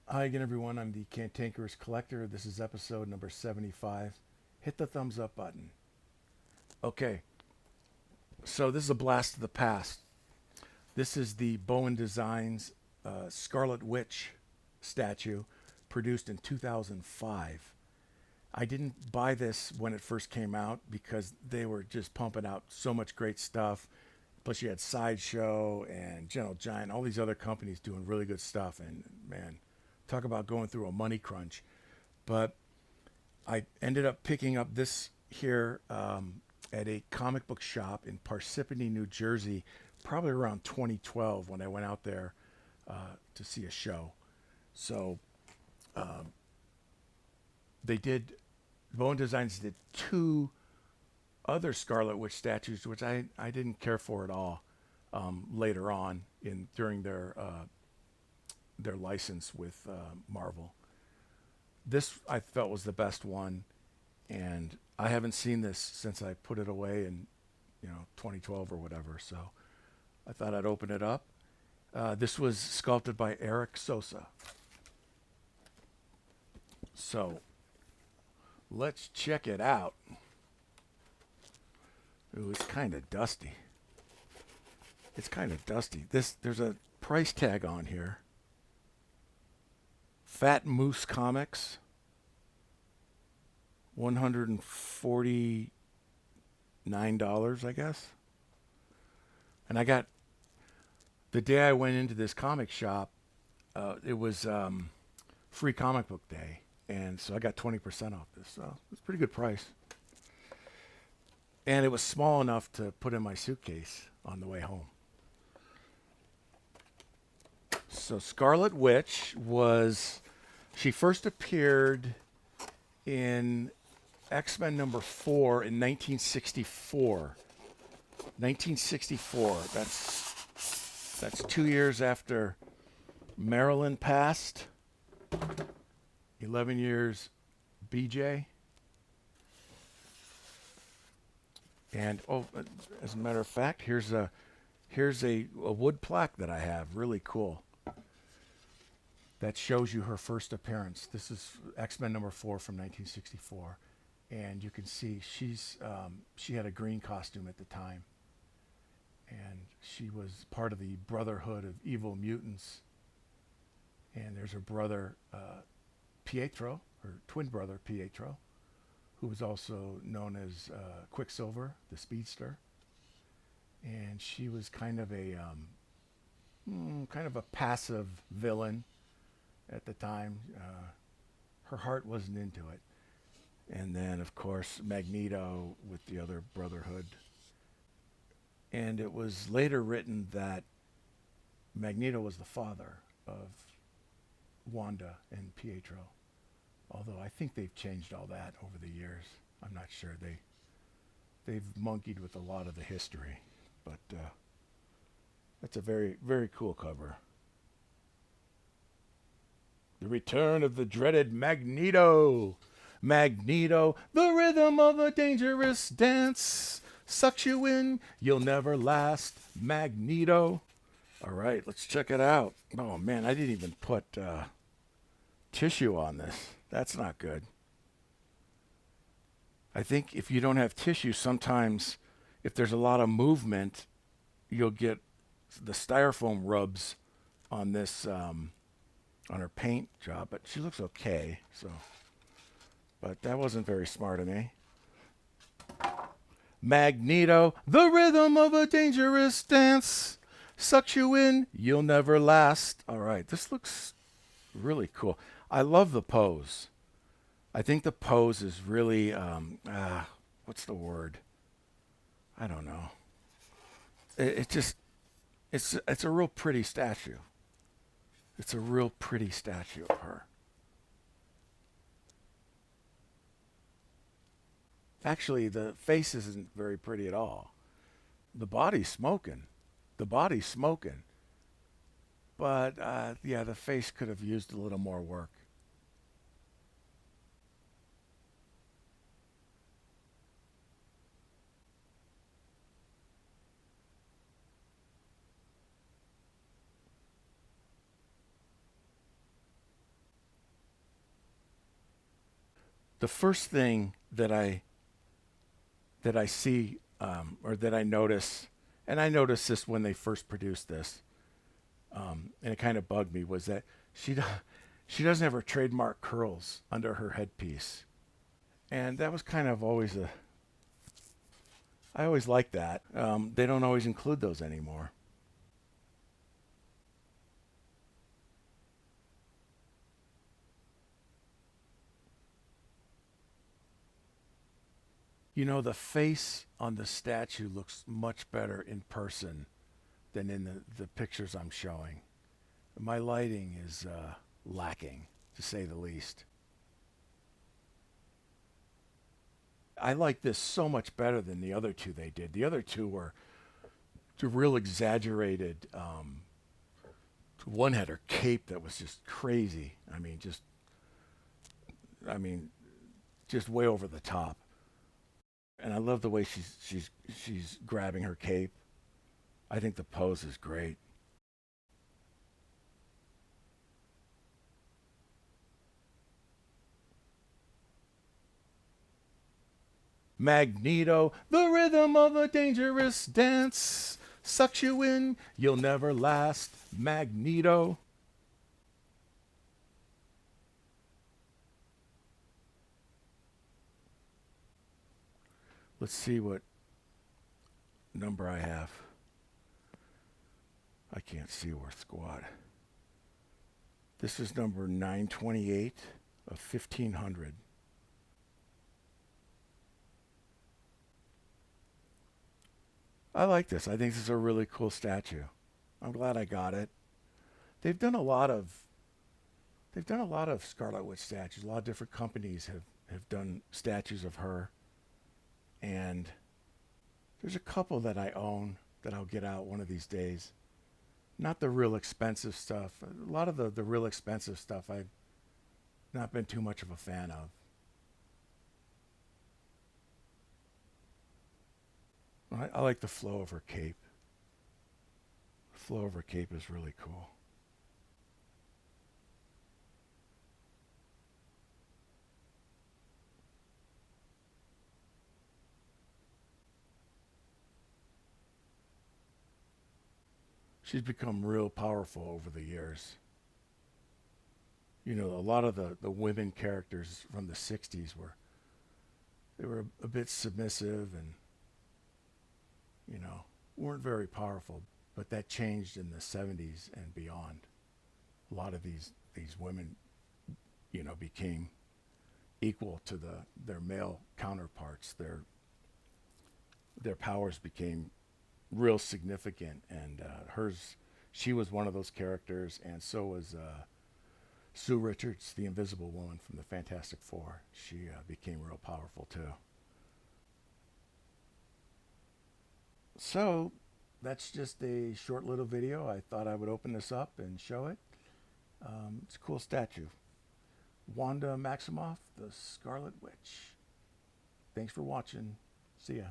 Hi again, everyone. I'm the Cantankerous Collector. This is episode number 75. Hit the thumbs up button. Okay, so this is a blast of the past. This is the Bowen Designs Scarlet Witch statue produced in 2005. I didn't buy this when it first came out because they were just pumping out so much great stuff. Plus, you had Sideshow and Gentle Giant, all these other companies doing really good stuff. And man, talk about going through a money crunch. But I ended up picking up this here at a comic book shop in Parsippany, New Jersey, probably around 2012 when I went out there to see a show. So they did, Bowen Designs did two other Scarlet Witch statues, which I didn't care for at all later on in during their license with Marvel. This I felt was the best one, and I haven't seen this since I put it away in 2012 or whatever. So I thought I'd open it up. This was sculpted by Eric Sosa. So let's check it out. Ooh, it's kind of dusty. It's kind of dusty. There's a price tag on here. Fat Moose Comics, $149, I guess. And I got the day I went into this comic shop. It was free comic book day, and so I got 20% off this. So it's a pretty good price. And it was small enough to put in my suitcase on the way home. So Scarlet Witch she first appeared in X-Men number 4 in 1964. 1964. That's 2 years after Marilyn passed. 11 years BJ. And as a matter of fact, here's a wood plaque that I have, really cool. That shows you her first appearance. This is X-Men number 4 from 1964, and you can see she had a green costume at the time, and she was part of the Brotherhood of Evil Mutants. And there's her brother Pietro, her twin brother Pietro, who was also known as Quicksilver, the Speedster. And she was kind of a passive villain at the time. Her heart wasn't into it. And then, of course, Magneto with the other Brotherhood. And it was later written that Magneto was the father of Wanda and Pietro. Although I think they've changed all that over the years. I'm not sure. They've monkeyed with a lot of the history. But that's a very, very cool cover. The return of the dreaded Magneto. Magneto, the rhythm of a dangerous dance. Sucks you in, you'll never last. Magneto. All right, let's check it out. Oh, man, I didn't even put tissue on this. That's not good. I think if you don't have tissue, sometimes if there's a lot of movement, you'll get the styrofoam rubs on this, on her paint job. But she looks okay. So, but that wasn't very smart of me. Magneto, the rhythm of a dangerous dance. Sucks you in, you'll never last. All right, this looks really cool. I love the pose. I think the pose is really, what's the word? I don't know. It's a real pretty statue. It's a real pretty statue of her. Actually, the face isn't very pretty at all. The body's smoking. The body's smoking. But, yeah, the face could have used a little more work. The first thing that I see or that I notice, and I noticed this when they first produced this, and it kind of bugged me, was that she doesn't have her trademark curls under her headpiece, and that was kind of always a I always liked that. They don't always include those anymore. You know, the face on the statue looks much better in person than in the pictures I'm showing. My lighting is lacking, to say the least. I like this so much better than the other two they did. The other two were real exaggerated. One had her cape that was just crazy. I mean, just way over the top. And I love the way she's grabbing her cape. I think the pose is great. Magneto, the rhythm of a dangerous dance sucks you in, you'll never last. Magneto. Let's see what number I have. I can't see worth squat. This is number 928 of 1500. I like this. I think this is a really cool statue. I'm glad I got it. They've done a lot of Scarlet Witch statues. A lot of different companies have done statues of her, and there's a couple that I own that I'll get out one of these days. Not the real expensive stuff. A lot of the real expensive stuff I've not been too much of a fan of. I like the flow of her cape. The flow of her cape is really cool. She's become real powerful over the years. You know, a lot of the women characters from the 60s were a bit submissive and, you know, weren't very powerful. But that changed in the 70s and beyond. A lot of these women, you know, became equal to their male counterparts. Their powers became real significant, and she was one of those characters, and so was Sue Richards, the Invisible Woman from the Fantastic Four. She became real powerful too. So that's just a short little video. I thought I would open this up and show it. It's a cool statue. Wanda Maximoff, the Scarlet Witch. Thanks for watching. See ya.